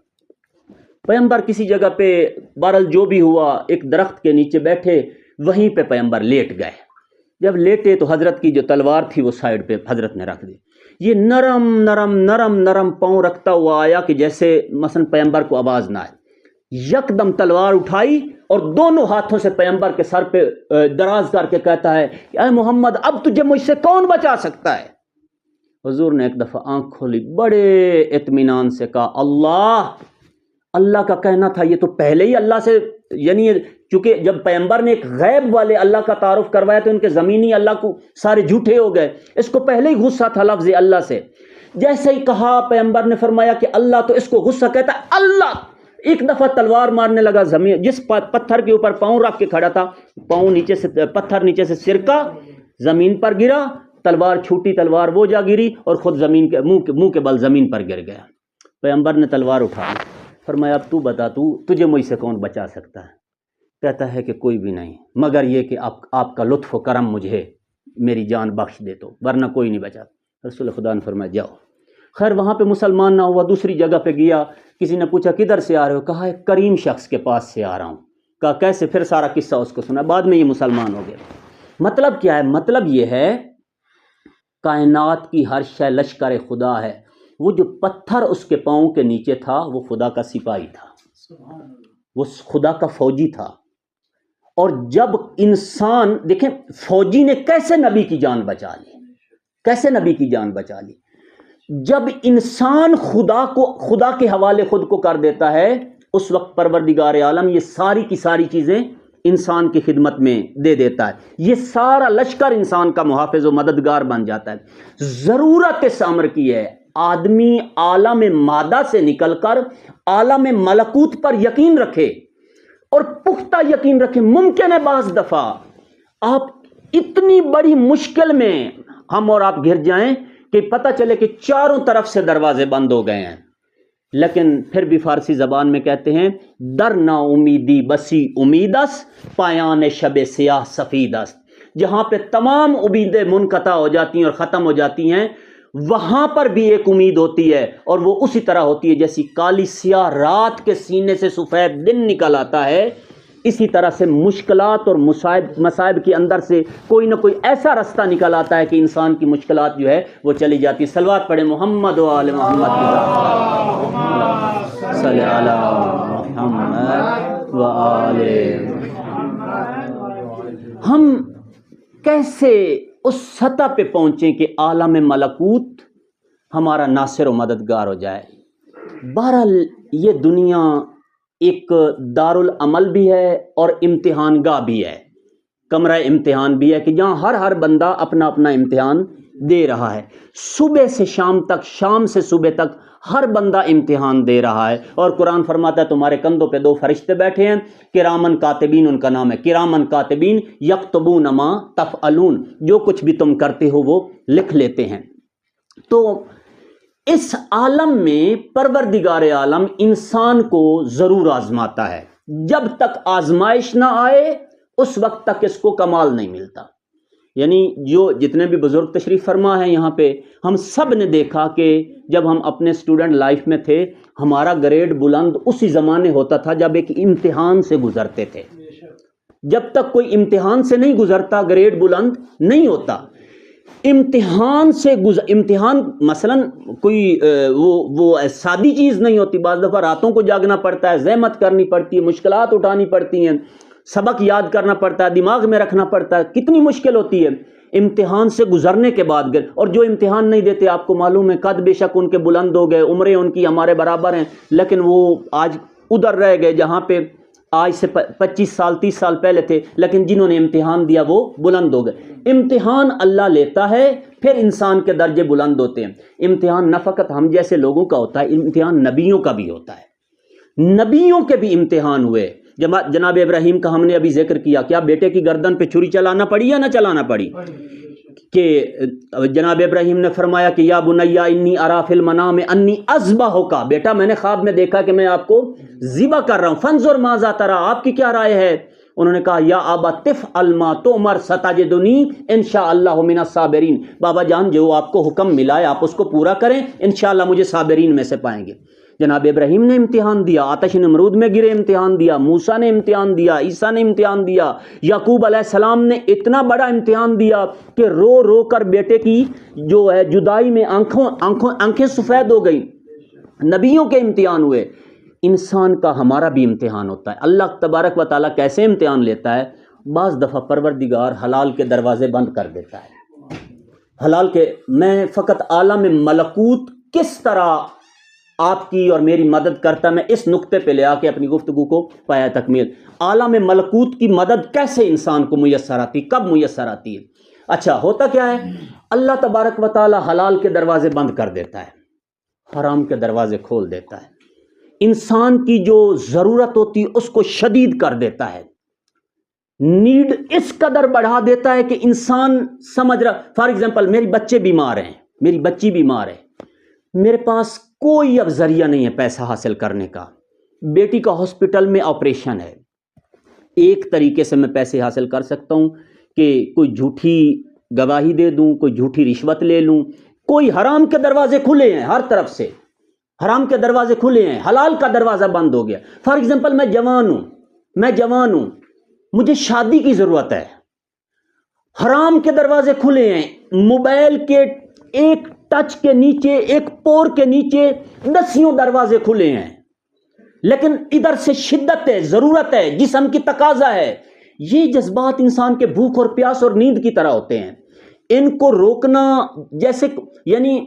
پیغمبر کسی جگہ پہ بہرحال جو بھی ہوا ایک درخت کے نیچے بیٹھے، وہیں پہ پیغمبر لیٹ گئے۔ جب لیٹے تو حضرت کی جو تلوار تھی وہ سائیڈ پہ حضرت نے رکھ دی۔ یہ نرم نرم نرم نرم پاؤں رکھتا ہوا آیا کہ جیسے مثلا پیغمبر کو آواز نہ آئے، یکدم تلوار اٹھائی اور دونوں ہاتھوں سے پیغمبر کے سر پہ دراز کر کے کہتا ہے اے محمد اب تجھے مجھ سے کون بچا سکتا ہے؟ حضور نے ایک دفعہ آنکھ کھولی، بڑے اطمینان سے کہا اللہ کا کہنا تھا، یہ تو پہلے ہی اللہ سے، یعنی چونکہ جب پیغمبر نے ایک غیب والے اللہ کا تعارف کروایا تو ان کے زمینی اللہ کو سارے جھوٹے ہو گئے، اس کو پہلے ہی غصہ تھا لفظ اللہ سے۔ جیسے ہی کہا پیغمبر نے فرمایا کہ اللہ تو اس کو غصہ کہتا ہے اللہ، ایک دفعہ تلوار مارنے لگا، زمین جس پتھر کے اوپر پاؤں رکھ کے کھڑا تھا، پاؤں نیچے سے، پتھر نیچے سے سرکا زمین پر گرا، تلوار چھوٹی، تلوار وہ جا گری اور خود زمین کے منہ کے بل زمین پر گر گیا۔ پیغمبر نے تلوار اٹھا فرمایا اب تو بتا، تجھے مجھ سے کون بچا سکتا ہے؟ کہتا ہے کہ کوئی بھی نہیں مگر یہ کہ آپ کا لطف و کرم مجھے میری جان بخش دے تو، ورنہ کوئی نہیں بچا۔ رسول خدا نے فرمایا جاؤ۔ خیر وہاں پہ مسلمان نہ ہوا، دوسری جگہ پہ گیا، کسی نے پوچھا کدھر سے آ رہے ہو؟ کہا ایک کریم شخص کے پاس سے آ رہا ہوں۔ کہا کیسے؟ پھر سارا قصہ اس کو سنا، بعد میں یہ مسلمان ہو گئے۔ مطلب کیا ہے؟ مطلب یہ ہے کائنات کی ہر شے لشکر خدا ہے، وہ جو پتھر اس کے پاؤں کے نیچے تھا وہ خدا کا سپاہی تھا، وہ خدا کا فوجی تھا۔ اور جب انسان دیکھیں فوجی نے کیسے نبی کی جان بچا لی، کیسے نبی کی جان بچا لی؟ جب انسان خدا کے حوالے خود کو کر دیتا ہے، اس وقت پروردگار عالم یہ ساری کی ساری چیزیں انسان کی خدمت میں دے دیتا ہے، یہ سارا لشکر انسان کا محافظ و مددگار بن جاتا ہے۔ ضرورت اس امر کی ہے آدمی عالم مادہ سے نکل کر عالم ملکوت پر یقین رکھے اور پختہ یقین رکھے۔ ممکن ہے بعض دفعہ آپ اتنی بڑی مشکل میں ہم اور آپ گر جائیں کہ پتہ چلے کہ چاروں طرف سے دروازے بند ہو گئے ہیں، لیکن پھر بھی فارسی زبان میں کہتے ہیں در نا امیدی بسی امیدس پایان شب سیاہ سفیدست، جہاں پہ تمام امیدیں منقطع ہو جاتی ہیں اور ختم ہو جاتی ہیں وہاں پر بھی ایک امید ہوتی ہے، اور وہ اسی طرح ہوتی ہے جیسی کالی سیاہ رات کے سینے سے سفید دن نکل آتا ہے، اسی طرح سے مشکلات اور مصائب کے اندر سے کوئی نہ کوئی ایسا رستہ نکل آتا ہے کہ انسان کی مشکلات جو ہے وہ چلی جاتی۔ صلوات پڑھیں محمد و آل محمد صلی علی محمد و آل۔ ہم کیسے اس سطح پہ پہنچیں کہ عالم ملکوت ہمارا ناصر و مددگار ہو جائے؟ بہرحال یہ دنیا ایک دارالعمل بھی ہے اور امتحان گاہ بھی ہے، کمرہ امتحان بھی ہے کہ جہاں ہر بندہ اپنا اپنا امتحان دے رہا ہے۔ صبح سے شام تک، شام سے صبح تک ہر بندہ امتحان دے رہا ہے، اور قرآن فرماتا ہے تمہارے کندھوں پہ 2 فرشتے بیٹھے ہیں، کرامن کاتبین ان کا نام ہے، کرامن کاتبین یکتبون ما تفعلون، جو کچھ بھی تم کرتے ہو وہ لکھ لیتے ہیں۔ تو اس عالم میں پروردگار عالم انسان کو ضرور آزماتا ہے، جب تک آزمائش نہ آئے اس وقت تک اس کو کمال نہیں ملتا۔ یعنی جو جتنے بھی بزرگ تشریف فرما ہیں یہاں پہ، ہم سب نے دیکھا کہ جب ہم اپنے اسٹوڈنٹ لائف میں تھے ہمارا گریڈ بلند اسی زمانے ہوتا تھا جب ایک امتحان سے گزرتے تھے۔ جب تک کوئی امتحان سے نہیں گزرتا گریڈ بلند نہیں ہوتا۔ امتحان مثلا کوئی وہ سادی چیز نہیں ہوتی، بعض دفعہ راتوں کو جاگنا پڑتا ہے، زحمت کرنی پڑتی ہے، مشکلات اٹھانی پڑتی ہیں، سبق یاد کرنا پڑتا ہے، دماغ میں رکھنا پڑتا ہے، کتنی مشکل ہوتی ہے۔ امتحان سے گزرنے کے بعد اور جو امتحان نہیں دیتے آپ کو معلوم ہے قد بے شک ان کے بلند ہو گئے، عمریں ان کی ہمارے برابر ہیں، لیکن وہ آج ادھر رہ گئے جہاں پہ آج سے 25 سال 30 سال پہلے تھے، لیکن جنہوں نے امتحان دیا وہ بلند ہو گئے۔ امتحان اللہ لیتا ہے پھر انسان کے درجے بلند ہوتے ہیں۔ امتحان نہ فقط ہم جیسے لوگوں کا ہوتا ہے، امتحان نبیوں کا بھی ہوتا ہے، نبیوں کے بھی امتحان ہوئے۔ جناب ابراہیم کا ہم نے ابھی ذکر کیا، کیا بیٹے کی گردن پہ چھری چلانا پڑی یا نہ چلانا پڑی؟ کہ جناب ابراہیم نے فرمایا کہ یا بنیا انی ارا فی المنام انی اذبحک، بیٹا میں نے خواب میں دیکھا کہ میں آپ کو ذبح کر رہا ہوں، فانظر ماذا تری، آپ کی کیا رائے ہے؟ انہوں نے کہا یا ابت افعل ما تؤمر ستجدنی انشاء اللہ من الصابرین، بابا جان جو آپ کو حکم ملا ہے آپ اس کو پورا کریں، انشاءاللہ مجھے صابرین میں سے پائیں گے۔ جناب ابراہیم نے امتحان دیا، آتش نمرود میں گرے امتحان دیا، موسیٰ نے امتحان دیا، عیسیٰ نے امتحان دیا، یعقوب علیہ السلام نے اتنا بڑا امتحان دیا کہ رو رو کر بیٹے کی جو ہے جدائی میں آنکھیں سفید ہو گئیں۔ نبیوں کے امتحان ہوئے، انسان کا ہمارا بھی امتحان ہوتا ہے۔ اللہ تبارک و تعالیٰ کیسے امتحان لیتا ہے؟ بعض دفعہ پروردگار حلال کے دروازے بند کر دیتا ہے۔ حلال کے، میں فقط عالم ملکوت کس طرح آپ کی اور میری مدد کرتا، میں اس نقطے پہ لے آ کے اپنی گفتگو کو پایا تکمیل۔ عالم ملکوت کی مدد کیسے انسان کو میسر آتی، کب میسر آتی ہے؟ اچھا ہوتا کیا ہے، اللہ تبارک و تعالی حلال کے دروازے بند کر دیتا ہے، حرام کے دروازے کھول دیتا ہے، انسان کی جو ضرورت ہوتی ہے اس کو شدید کر دیتا ہے، نیڈ اس قدر بڑھا دیتا ہے کہ انسان سمجھ رہا، فار ایگزامپل میری بچے بیمار ہیں، میری بچی بیمار ہے، میرے پاس کوئی اب ذریعہ نہیں ہے پیسہ حاصل کرنے کا، بیٹی کا ہاسپٹل میں آپریشن ہے، ایک طریقے سے میں پیسے حاصل کر سکتا ہوں کہ کوئی جھوٹی گواہی دے دوں، کوئی جھوٹی رشوت لے لوں، کوئی حرام کے دروازے کھلے ہیں، ہر طرف سے حرام کے دروازے کھلے ہیں، حلال کا دروازہ بند ہو گیا۔ فار ایگزامپل میں جوان ہوں، مجھے شادی کی ضرورت ہے، حرام کے دروازے کھلے ہیں، موبائل کے ایک ٹچ کے نیچے، ایک پور کے نیچے 10 دروازے کھلے ہیں، لیکن ادھر سے شدت ہے، ضرورت ہے، جسم کی تقاضا ہے۔ یہ جذبات انسان کے بھوک اور پیاس اور نیند کی طرح ہوتے ہیں، ان کو روکنا جیسے یعنی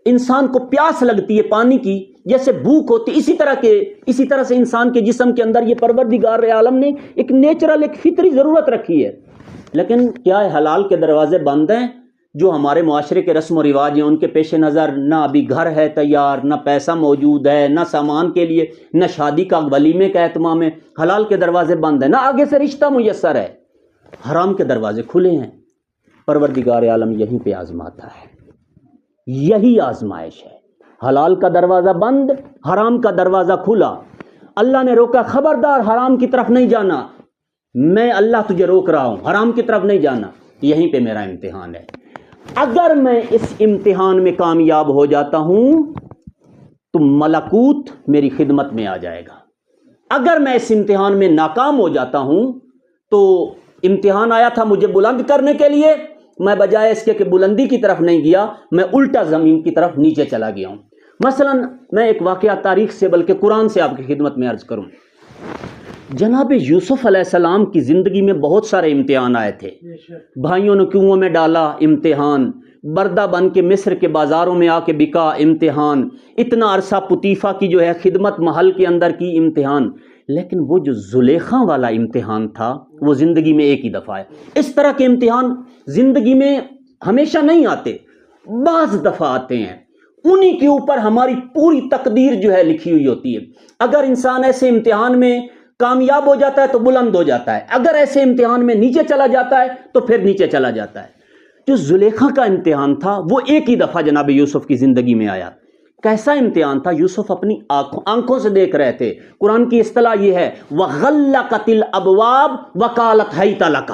انسان کو پیاس لگتی ہے پانی کی، جیسے بھوک ہوتی، اسی طرح سے انسان کے جسم کے اندر یہ پروردگار عالم نے ایک نیچرل، ایک فطری ضرورت رکھی ہے، لیکن کیا ہے حلال کے دروازے بند ہیں۔ جو ہمارے معاشرے کے رسم و رواج ہیں ان کے پیش نظر نہ ابھی گھر ہے تیار، نہ پیسہ موجود ہے، نہ سامان کے لیے، نہ شادی کا ولیمے کا اہتمام ہے، حلال کے دروازے بند ہیں، نہ آگے سے رشتہ میسر ہے، حرام کے دروازے کھلے ہیں۔ پروردگار عالم یہیں پہ آزماتا ہے، یہی آزمائش ہے، حلال کا دروازہ بند، حرام کا دروازہ کھلا، اللہ نے روکا خبردار حرام کی طرف نہیں جانا، میں اللہ تجھے روک رہا ہوں، حرام کی طرف نہیں جانا، یہیں پہ میرا امتحان ہے۔ اگر میں اس امتحان میں کامیاب ہو جاتا ہوں تو ملکوت میری خدمت میں آ جائے گا، اگر میں اس امتحان میں ناکام ہو جاتا ہوں تو امتحان آیا تھا مجھے بلند کرنے کے لیے، میں بجائے اس کے کہ بلندی کی طرف نہیں گیا، میں الٹا زمین کی طرف نیچے چلا گیا ہوں۔ مثلا میں ایک واقعہ تاریخ سے بلکہ قرآن سے آپ کی خدمت میں عرض کروں۔ جناب یوسف علیہ السلام کی زندگی میں بہت سارے امتحان آئے تھے، بھائیوں نے کنووں میں ڈالا امتحان، بردہ بن کے مصر کے بازاروں میں آ کے بکا امتحان، اتنا عرصہ پطیفہ کی جو ہے خدمت محل کے اندر کی امتحان، لیکن وہ جو زلیخا والا امتحان تھا وہ زندگی میں ایک ہی دفعہ ہے۔ اس طرح کے امتحان زندگی میں ہمیشہ نہیں آتے، بعض دفعہ آتے ہیں، انہی کے اوپر ہماری پوری تقدیر جو ہے لکھی ہوئی ہوتی ہے۔ اگر انسان ایسے امتحان میں کامیاب ہو جاتا ہے تو بلند ہو جاتا ہے، اگر ایسے امتحان میں نیچے چلا جاتا ہے تو پھر نیچے چلا جاتا ہے۔ جو زلیخا کا امتحان تھا وہ ایک ہی دفعہ جناب یوسف کی زندگی میں آیا۔ کیسا امتحان تھا؟ یوسف اپنی آنکھوں سے دیکھ رہے تھے، قرآن کی اصطلاح یہ ہے وَغَلَّقَتِ الْأَبْوَابُ وَقَالَتْ هَيْتَ لَكَ۔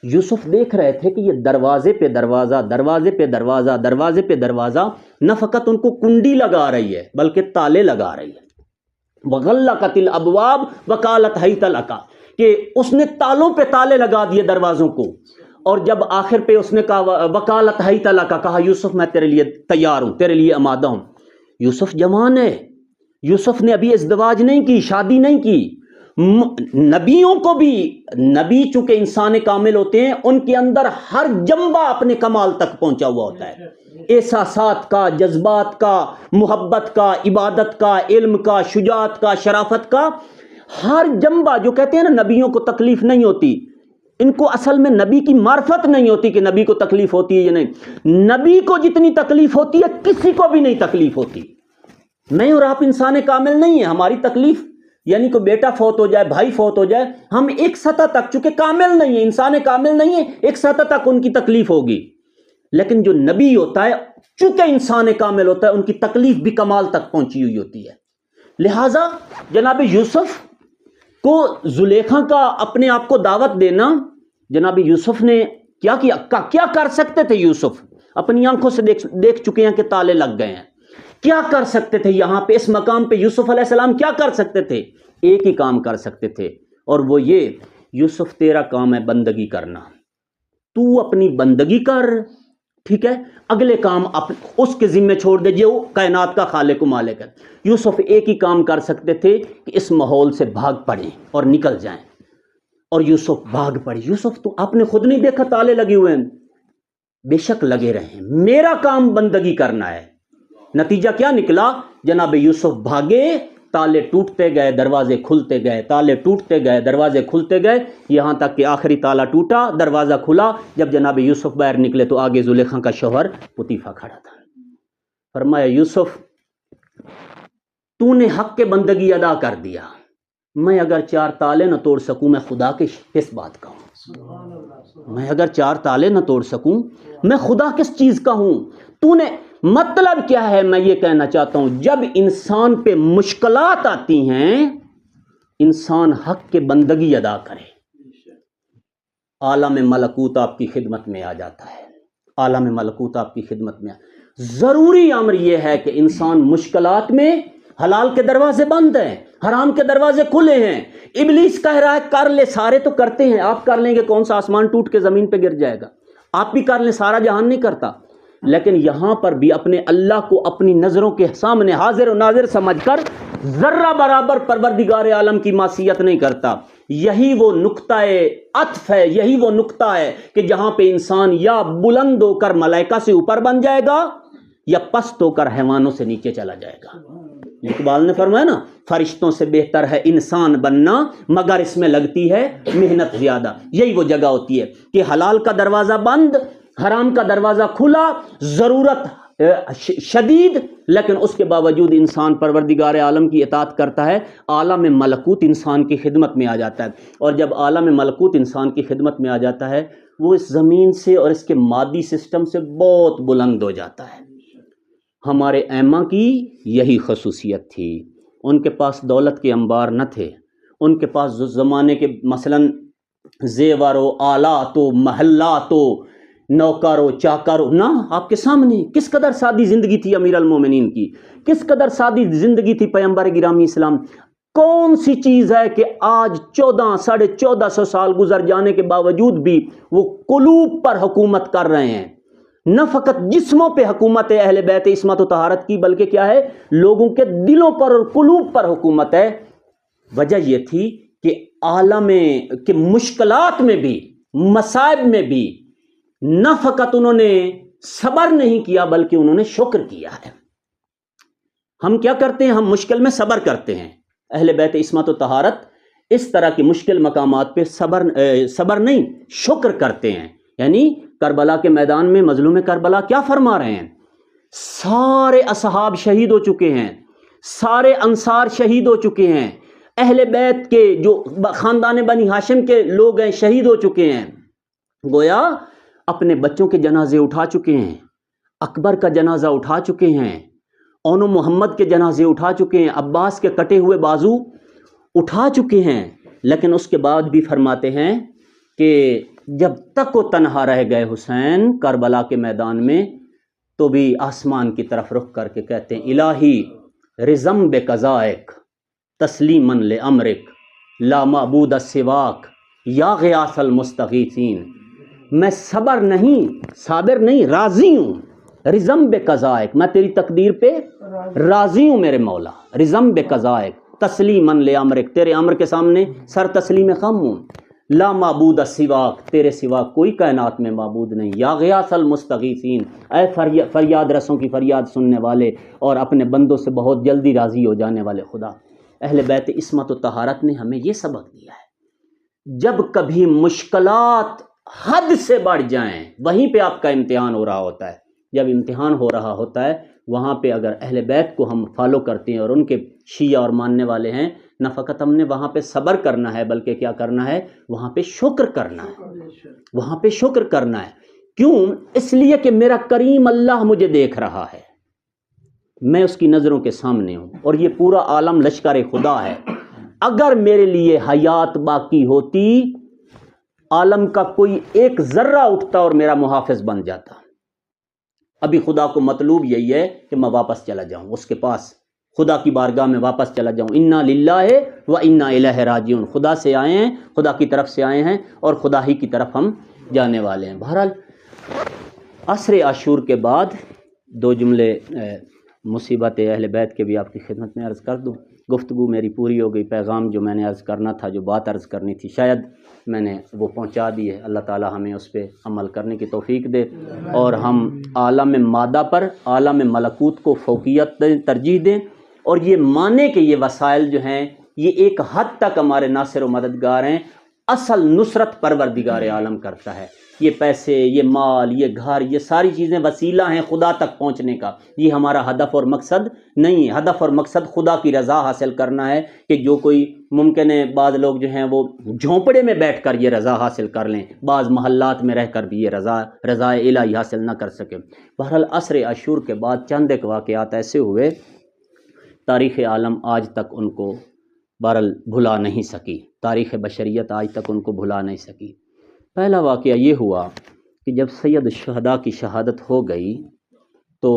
یوسف دیکھ رہے تھے کہ یہ دروازے پہ دروازہ، دروازے پہ دروازہ، دروازے پہ دروازہ، نہ فقط ان کو کنڈی لگا رہی ہے بلکہ تالے لگا رہی ہے۔ وَغَلَّقَتِ الْأَبْوَابُ وَقَالَتْ هَيْتَ لَكَ، کہ اس نے تالوں پہ تالے لگا دیے دروازوں کو، اور جب آخر پہ اس نے کہا وَقَالَتْ هَيْتَ لَكَ، کہا یوسف میں تیرے لیے تیار ہوں، تیرے لیے آمادہ ہوں۔ یوسف جوان ہے، یوسف نے ابھی ازدواج نہیں کی، شادی نہیں کی۔ نبیوں کو بھی، نبی چونکہ انسان کامل ہوتے ہیں، ان کے اندر ہر جنبہ اپنے کمال تک پہنچا ہوا ہوتا ہے، احساسات کا، جذبات کا، محبت کا، عبادت کا، علم کا، شجاعت کا، شرافت کا، ہر جنبہ۔ جو کہتے ہیں نا نبیوں کو تکلیف نہیں ہوتی، ان کو اصل میں نبی کی معرفت نہیں ہوتی کہ نبی کو تکلیف ہوتی ہے یا نہیں۔ نبی کو جتنی تکلیف ہوتی ہے کسی کو بھی نہیں تکلیف ہوتی۔ میں اور آپ انسان کامل نہیں ہیں، ہماری تکلیف یعنی کوئی بیٹا فوت ہو جائے، بھائی فوت ہو جائے، ہم ایک سطح تک، چونکہ کامل نہیں ہے، انسان کامل نہیں ہے، ایک سطح تک ان کی تکلیف ہوگی، لیکن جو نبی ہوتا ہے چونکہ انسان کامل ہوتا ہے ان کی تکلیف بھی کمال تک پہنچی ہوئی ہوتی ہے۔ لہٰذا جناب یوسف کو زلیخا کا اپنے آپ کو دعوت دینا، جناب یوسف نے کیا کر سکتے تھے؟ یوسف اپنی آنکھوں سے دیکھ چکے ہیں کہ تالے لگ گئے ہیں، کیا کر سکتے تھے؟ یہاں پہ اس مقام پہ یوسف علیہ السلام کیا کر سکتے تھے؟ ایک ہی کام کر سکتے تھے، اور وہ یہ، یوسف تیرا کام ہے بندگی کرنا، تو اپنی بندگی کر، ٹھیک ہے، اگلے کام اس کے ذمہ چھوڑ دے جو کائنات کا خالق و مالک ہے۔ یوسف ایک ہی کام کر سکتے تھے کہ اس ماحول سے بھاگ پڑیں اور نکل جائیں، اور یوسف بھاگ پڑے۔ یوسف تو آپ نے خود نہیں دیکھا تالے لگے ہوئے ہیں، بے شک لگے رہیں، میرا کام بندگی کرنا ہے۔ نتیجہ کیا نکلا؟ جناب یوسف بھاگے، تالے ٹوٹتے گئے، دروازے کھلتے گئے، تالے ٹوٹتے گئے، دروازے کھلتے گئے، یہاں تک کہ آخری تالا ٹوٹا، دروازہ کھلا۔ جب جناب یوسف باہر نکلے تو آگے زلیخا کا شوہر پطیفہ کھڑا تھا۔ فرمایا یوسف تو نے حق کے بندگی ادا کر دیا، میں اگر 4 تالے نہ توڑ سکوں میں خدا کے کس بات کا ہوں؟ میں اگر 4 تالے نہ توڑ سکوں میں خدا کس چیز کا ہوں؟ تو نے مطلب کیا ہے؟ میں یہ کہنا چاہتا ہوں جب انسان پہ مشکلات آتی ہیں انسان حق کے بندگی ادا کرے، عالم ملکوت آپ کی خدمت میں آ جاتا ہے، عالم ملکوت آپ کی خدمت میں ضروری امر یہ ہے کہ انسان مشکلات میں، حلال کے دروازے بند ہیں، حرام کے دروازے کھلے ہیں، ابلیس کہہ رہا ہے کر لے، سارے تو کرتے ہیں، آپ کر لیں گے کون سا آسمان ٹوٹ کے زمین پہ گر جائے گا؟ آپ بھی کر لیں، سارا جہان نہیں کرتا، لیکن یہاں پر بھی اپنے اللہ کو اپنی نظروں کے سامنے حاضر و ناظر سمجھ کر ذرہ برابر پروردگار عالم کی معصیت نہیں کرتا۔ یہی وہ نقطہ عطف ہے، یہی وہ نقطہ ہے کہ جہاں پہ انسان یا بلند ہو کر ملائکہ سے اوپر بن جائے گا یا پست ہو کر حیوانوں سے نیچے چلا جائے گا۔ اقبال نے فرمایا نا، فرشتوں سے بہتر ہے انسان بننا مگر اس میں لگتی ہے محنت زیادہ۔ یہی وہ جگہ ہوتی ہے کہ حلال کا دروازہ بند، حرام کا دروازہ کھلا، ضرورت شدید، لیکن اس کے باوجود انسان پروردگار عالم کی اطاعت کرتا ہے، عالم ملکوت انسان کی خدمت میں آ جاتا ہے۔ اور جب عالم ملکوت انسان کی خدمت میں آ جاتا ہے وہ اس زمین سے اور اس کے مادی سسٹم سے بہت بلند ہو جاتا ہے۔ ہمارے ائمہ کی یہی خصوصیت تھی، ان کے پاس دولت کے انبار نہ تھے، ان کے پاس زمانے کے مثلاً زیور و آلات و محلات و نوکر و چاکر نہ، آپ کے سامنے کس قدر سادی زندگی تھی امیر المومنین کی، کس قدر سادی زندگی تھی پیغمبر گرامی اسلام۔ کون سی چیز ہے کہ آج 1400 سال گزر جانے کے باوجود بھی وہ قلوب پر حکومت کر رہے ہیں؟ نہ فقط جسموں پہ حکومت ہے اہل بیت عصمت و طہارت کی، بلکہ کیا ہے، لوگوں کے دلوں پر اور قلوب پر حکومت ہے۔ وجہ یہ تھی کہ عالم کے مشکلات میں بھی، مصائب میں بھی نہ فقط انہوں نے صبر نہیں کیا بلکہ انہوں نے شکر کیا ہے۔ ہم کیا کرتے ہیں؟ ہم مشکل میں صبر کرتے ہیں، اہل بیت عصمت و طہارت اس طرح کی مشکل مقامات پہ صبر نہیں، شکر کرتے ہیں۔ یعنی کربلا کے میدان میں مظلوم کربلا کیا فرما رہے ہیں؟ سارے اصحاب شہید ہو چکے ہیں، سارے انصار شہید ہو چکے ہیں، اہل بیت کے جو خاندان بنی ہاشم کے لوگ ہیں شہید ہو چکے ہیں، گویا اپنے بچوں کے جنازے اٹھا چکے ہیں، اکبر کا جنازہ اٹھا چکے ہیں، اون و محمد کے جنازے اٹھا چکے ہیں، عباس کے کٹے ہوئے بازو اٹھا چکے ہیں، لیکن اس کے بعد بھی فرماتے ہیں کہ جب تک وہ تنہا رہ گئے حسین کربلا کے میدان میں تو بھی آسمان کی طرف رخ کر کے کہتے ہیں الہی رزم بقضائک تسلیما لامرک لا معبود سواک یا غیاث المستغیثین۔ میں صبر نہیں، صابر نہیں، راضی ہوں، رزم بقضائک، میں تیری تقدیر پہ راضی ہوں میرے مولا، رزم بقضائک تسلیما لامرک، تیرے امر کے سامنے سر تسلیم خم ہوں، لا معبود سواک، تیرے سوا کوئی کائنات میں معبود نہیں، یا غیاث المستغیثین، اے فریاد رسوں کی فریاد سننے والے اور اپنے بندوں سے بہت جلدی راضی ہو جانے والے خدا۔ اہل بیت عصمت و طہارت نے ہمیں یہ سبق دیا ہے، جب کبھی مشکلات حد سے بڑھ جائیں وہیں پہ آپ کا امتحان ہو رہا ہوتا ہے۔ جب امتحان ہو رہا ہوتا ہے وہاں پہ اگر اہل بیت کو ہم فالو کرتے ہیں اور ان کے شیعہ اور ماننے والے ہیں، نہ فقط ہم نے وہاں پہ صبر کرنا ہے بلکہ کیا کرنا ہے، وہاں پہ شکر کرنا ہے، وہاں پہ شکر کرنا ہے۔ کیوں؟ اس لیے کہ میرا کریم اللہ مجھے دیکھ رہا ہے، میں اس کی نظروں کے سامنے ہوں، اور یہ پورا عالم لشکر خدا ہے۔ اگر میرے لیے حیات باقی ہوتی، عالم کا کوئی ایک ذرہ اٹھتا اور میرا محافظ بن جاتا۔ ابھی خدا کو مطلوب یہی ہے کہ میں واپس چلا جاؤں اس کے پاس، خدا کی بارگاہ میں واپس چلا جاؤں۔ انا للہ و انا الیہ راجعون، خدا سے آئے ہیں، خدا کی طرف سے آئے ہیں اور خدا ہی کی طرف ہم جانے والے ہیں۔ بہرحال عصر عاشور کے بعد دو جملے مصیبت اہل بیت کے بھی آپ کی خدمت میں عرض کر دوں۔ گفتگو میری پوری ہو گئی، پیغام جو میں نے عرض کرنا تھا، جو بات عرض کرنی تھی، شاید میں نے وہ پہنچا دی ہے۔ اللہ تعالی ہمیں اس پہ عمل کرنے کی توفیق دے اور ہم عالم مادہ پر عالم ملکوت کو فوقیت ترجیح دیں، اور یہ مانے کہ یہ وسائل جو ہیں یہ ایک حد تک ہمارے ناصر و مددگار ہیں، اصل نصرت پروردگار عالم کرتا ہے۔ یہ پیسے، یہ مال، یہ گھر، یہ ساری چیزیں وسیلہ ہیں خدا تک پہنچنے کا، یہ ہمارا ہدف اور مقصد نہیں ہے۔ ہدف اور مقصد خدا کی رضا حاصل کرنا ہے، کہ جو کوئی ممکن ہے بعض لوگ جو ہیں وہ جھونپڑے میں بیٹھ کر یہ رضا حاصل کر لیں، بعض محلات میں رہ کر بھی یہ رضا الہی حاصل نہ کر سکے۔ بہرحال عصر عاشور کے بعد چند ایک واقعات ایسے ہوئے، تاریخ عالم آج تک ان کو بہرحال بھلا نہیں سکی، تاریخ بشریت آج تک ان کو بھلا نہیں سکی۔ پہلا واقعہ یہ ہوا کہ جب سید الشہداء کی شہادت ہو گئی تو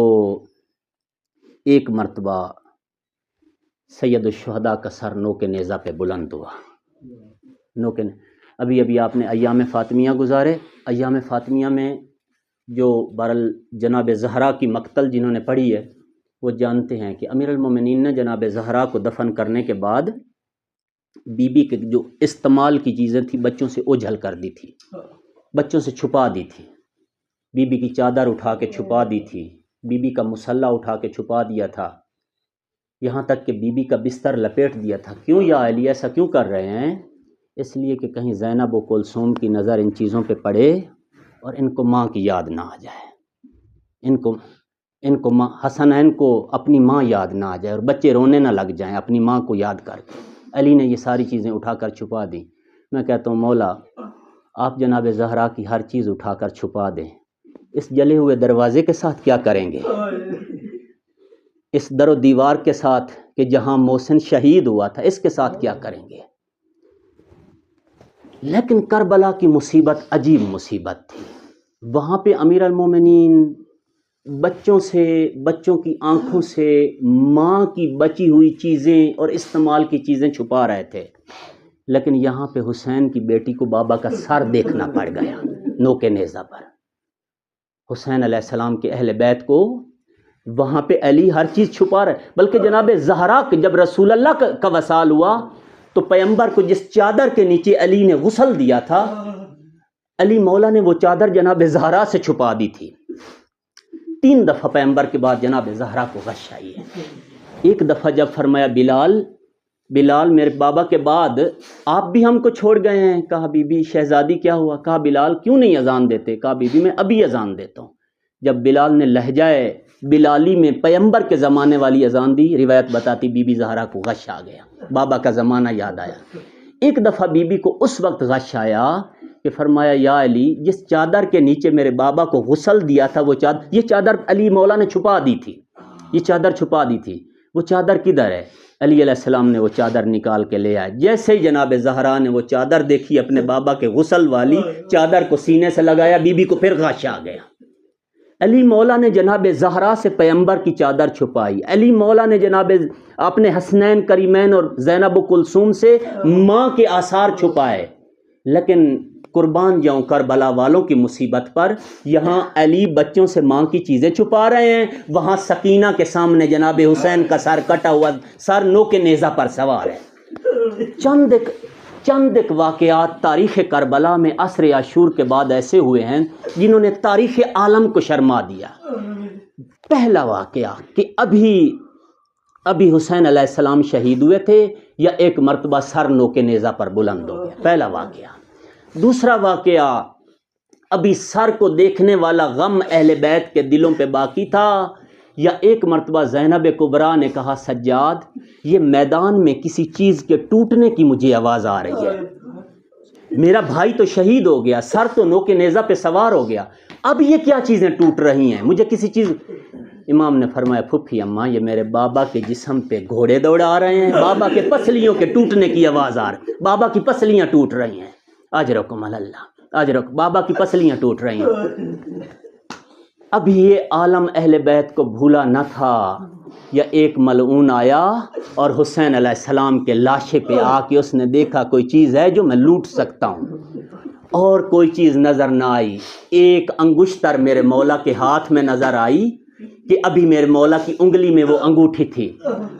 ایک مرتبہ سید الشہداء کا سر نوک نیزہ پہ بلند ہوا۔ ابھی آپ نے ایام فاطمیہ گزارے، ایام فاطمیہ میں جو بہرحال جناب زہرا کی مقتل جنہوں نے پڑھی ہے وہ جانتے ہیں کہ امیر المومنین نے جناب زہرا کو دفن کرنے کے بعد بی بی کے جو استعمال کی چیزیں تھیں بچوں سے اوجھل کر دی تھی، بچوں سے چھپا دی تھی۔ بی بی کی چادر اٹھا کے چھپا دی تھی، بی بی کا مسلح اٹھا کے چھپا دیا تھا، یہاں تک کہ بی بی کا بستر لپیٹ دیا تھا۔ کیوں یا علی ایسا کیوں کر رہے ہیں؟ اس لیے کہ کہیں زینب و کلثوم کی نظر ان چیزوں پہ پڑے اور ان کو ماں کی یاد نہ آ جائے، ان کو ماں حسنین کو اپنی ماں یاد نہ آ جائے اور بچے رونے نہ لگ جائیں اپنی ماں کو یاد کر کے۔ علی نے یہ ساری چیزیں اٹھا کر چھپا دی۔ میں کہتا ہوں مولا آپ جناب زہرا کی ہر چیز اٹھا کر چھپا دیں، اس جلے ہوئے دروازے کے ساتھ کیا کریں گے؟ اس در و دیوار کے ساتھ کہ جہاں محسن شہید ہوا تھا، اس کے ساتھ کیا کریں گے؟ لیکن کربلا کی مصیبت عجیب مصیبت تھی۔ وہاں پہ امیر المومنین بچوں کی آنکھوں سے ماں کی بچی ہوئی چیزیں اور استعمال کی چیزیں چھپا رہے تھے، لیکن یہاں پہ حسین کی بیٹی کو بابا کا سر دیکھنا پڑ گیا نوک نیزہ پر۔ حسین علیہ السلام کے اہل بیت کو وہاں پہ علی ہر چیز چھپا رہے، بلکہ جناب زہرا جب رسول اللہ کا وصال ہوا تو پیغمبر کو جس چادر کے نیچے علی نے غسل دیا تھا، علی مولا نے وہ چادر جناب زہرا سے چھپا دی تھی۔ 3 دفعہ پیغمبر کے بعد جناب زہرا کو غش آئی ہے۔ ایک دفعہ جب فرمایا بلال میرے بابا کے بعد آپ بھی ہم کو چھوڑ گئے ہیں۔ کہا بی بی شہزادی کیا ہوا؟ کہا بلال کیوں نہیں اذان دیتے؟ کہا بی بی میں ابھی اذان دیتا ہوں۔ جب بلال نے لہجہ بلالی میں پیغمبر کے زمانے والی اذان دی، روایت بتاتی بی بی زہرا کو غش آ گیا، بابا کا زمانہ یاد آیا۔ ایک دفعہ بی بی کو اس وقت غش آیا کہ فرمایا یا علی جس چادر کے نیچے میرے بابا کو غسل دیا تھا یہ چادر علی مولا نے چھپا دی تھی، یہ چادر چھپا دی تھی، وہ چادر کدھر ہے؟ علی علیہ السلام نے وہ چادر نکال کے لے آئے۔ جیسے ہی جناب زہرا نے وہ چادر دیکھی اپنے بابا کے غسل والی، چادر کو سینے سے لگایا، بی بی کو پھر غش آ گیا۔ علی مولا نے جناب زہرا سے پیغمبر کی چادر چھپائی، علی مولا نے جناب اپنے حسنین کریمین اور زینب و کلثوم سے ماں کے آثار چھپائے۔ لیکن قربان جاؤں کربلا والوں کی مصیبت پر، یہاں علی بچوں سے ماں کی چیزیں چھپا رہے ہیں، وہاں سکینہ کے سامنے جناب حسین کا سر کٹا ہوا، سر نوک نیزہ پر سوار ہے۔ چند ایک واقعات تاریخ کربلا میں عصر عاشور کے بعد ایسے ہوئے ہیں جنہوں نے تاریخ عالم کو شرما دیا۔ پہلا واقعہ کہ ابھی حسین علیہ السلام شہید ہوئے تھے یا ایک مرتبہ سر نوک نیزہ پر بلند ہو گیا، پہلا واقعہ۔ دوسرا واقعہ ابھی سر کو دیکھنے والا غم اہل بیت کے دلوں پہ باقی تھا، یا ایک مرتبہ زینب کبریٰ نے کہا سجاد یہ میدان میں کسی چیز کے ٹوٹنے کی مجھے آواز آ رہی ہے، میرا بھائی تو شہید ہو گیا، سر تو نوک نیزہ پہ سوار ہو گیا، اب یہ کیا چیزیں ٹوٹ رہی ہیں، مجھے کسی چیز۔ امام نے فرمایا پھپھی اماں یہ میرے بابا کے جسم پہ گھوڑے دوڑا رہے ہیں، بابا کے پسلیوں کے ٹوٹنے کی آواز آ رہی، بابا کی پسلیاں ٹوٹ رہی ہیں، اجرکم اللہ اجرکم، بابا کی پسلیاں ٹوٹ رہی ہیں۔ اب یہ عالم اہل بیت کو بھولا نہ تھا، یا ایک ملعون آیا اور حسین علیہ السلام کے لاشے پہ آ کے اس نے دیکھا کوئی چیز ہے جو میں لوٹ سکتا ہوں، اور کوئی چیز نظر نہ آئی، ایک انگشتر میرے مولا کے ہاتھ میں نظر آئی کہ ابھی میرے مولا کی انگلی میں وہ انگوٹھی تھی،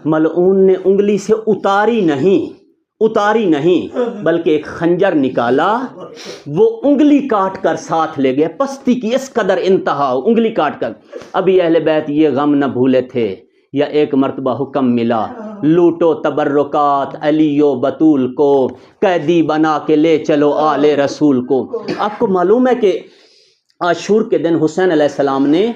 ملعون نے انگلی سے اتاری نہیں بلکہ ایک خنجر نکالا، وہ انگلی کاٹ کر ساتھ لے گئے، پستی کی اس قدر انتہا، انگلی کاٹ کر۔ ابھی اہل بیت یہ غم نہ بھولے تھے، یا ایک مرتبہ حکم ملا لوٹو تبرکات علی و بطول کو، قیدی بنا کے لے چلو آل رسول کو۔ آپ کو معلوم ہے کہ عاشور کے دن حسین علیہ السلام نے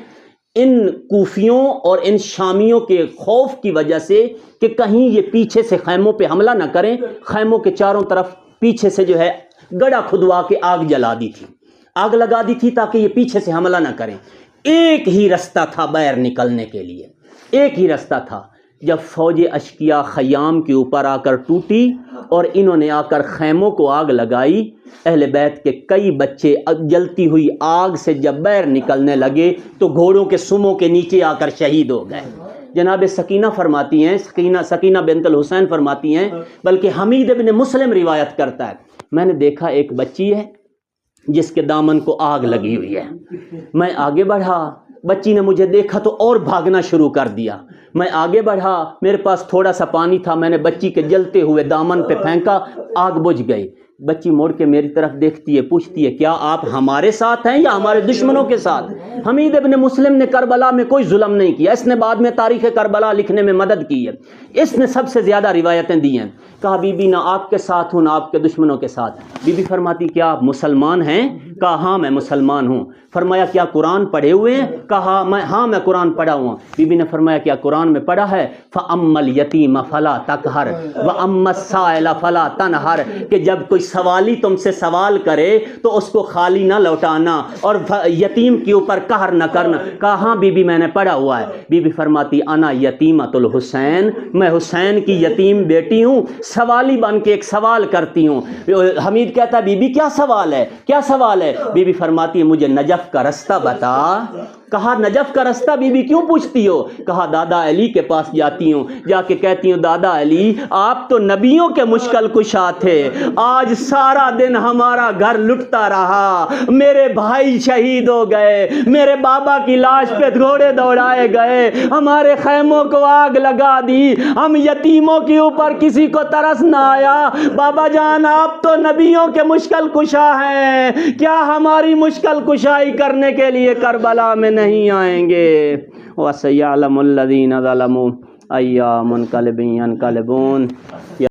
ان کوفیوں اور ان شامیوں کے خوف کی وجہ سے کہ کہیں یہ پیچھے سے خیموں پہ حملہ نہ کریں، خیموں کے چاروں طرف پیچھے سے جو ہے گڑھا کھدوا کے آگ جلا دی تھی، آگ لگا دی تھی تاکہ یہ پیچھے سے حملہ نہ کریں۔ ایک ہی رستہ تھا باہر نکلنے کے لیے، ایک ہی رستہ تھا۔ جب فوج اشکیا خیام کے اوپر آ کر ٹوٹی اور انہوں نے آ کر خیموں کو آگ لگائی، اہل بیت کے کئی بچے جلتی ہوئی آگ سے جب باہر نکلنے لگے تو گھوڑوں کے سموں کے نیچے آ کر شہید ہو گئے۔ جناب سکینہ فرماتی ہیں، سکینہ بنت الحسین فرماتی ہیں، بلکہ حمید ابن مسلم روایت کرتا ہے، میں نے دیکھا ایک بچی ہے جس کے دامن کو آگ لگی ہوئی ہے، میں آگے بڑھا، بچی نے مجھے دیکھا تو اور بھاگنا شروع کر دیا، میں آگے بڑھا، میرے پاس تھوڑا سا پانی تھا، میں نے بچی کے جلتے ہوئے دامن پہ پھینکا، آگ بجھ گئی۔ بچی موڑ کے میری طرف دیکھتی ہے، پوچھتی ہے کیا آپ ہمارے ساتھ ہیں یا ہمارے دشمنوں کے ساتھ؟ حمید ابن مسلم نے کربلا میں کوئی ظلم نہیں کیا، اس نے بعد میں تاریخ کربلا لکھنے میں مدد کی ہے، اس نے سب سے زیادہ روایتیں دی ہیں۔ کہا بی بی نہ آپ کے ساتھ ہوں نہ آپ کے دشمنوں کے ساتھ۔ بی بی فرماتی کیا آپ مسلمان ہیں؟ کہا ہاں میں مسلمان ہوں۔ فرمایا کیا قرآن پڑھے ہوئے ہیں؟ کہا ہاں میں قرآن پڑھا ہوا ہوں۔ بی بی نے فرمایا کیا قرآن میں پڑھا ہے فَأَمَّا الْيَتِيمَ فَلَا تَقْهَرْ وَأَمَّا السَّائِلَ فَلَا تَنْهَرْ، کہ جب کوئی سوالی تم سے سوال کرے تو اس کو خالی نہ لوٹانا اور یتیم کے اوپر قہر نہ کرنا۔ کہا ہاں بی بی میں نے پڑھا ہوا ہے۔ بی بی فرماتی انا یتیمۃ الحسین، میں حسین کی یتیم بیٹی ہوں، سوالی بن کے ایک سوال کرتی ہوں۔ حمید کہتا ہے بی بی کیا سوال ہے، کیا سوال ہے؟ بی بی فرماتی ہے مجھے نجف کا رستہ بتا۔ کہا نجف کا رستہ بی بی کیوں پوچھتی ہو؟ کہا دادا علی کے پاس جاتی ہوں، جا کے کہتی ہوں دادا علی آپ تو نبیوں کے مشکل کشا تھے، آج سارا دن ہمارا گھر لٹتا رہا، میرے بھائی شہید ہو گئے، میرے بابا کی لاش پہ گھوڑے دوڑائے گئے، ہمارے خیموں کو آگ لگا دی، ہم یتیموں کے اوپر کسی کو ترس نہ آیا، بابا جان آپ تو نبیوں کے مشکل کشا ہیں، کیا ہماری مشکل کشائی کرنے کے لیے کربلا میں نہیں آئیں گے؟ وَسَيَعْلَمُ الَّذِينَ ظَلَمُوا أَيَّ مُنْقَلِبٍ يَنْقَلِبُونَ۔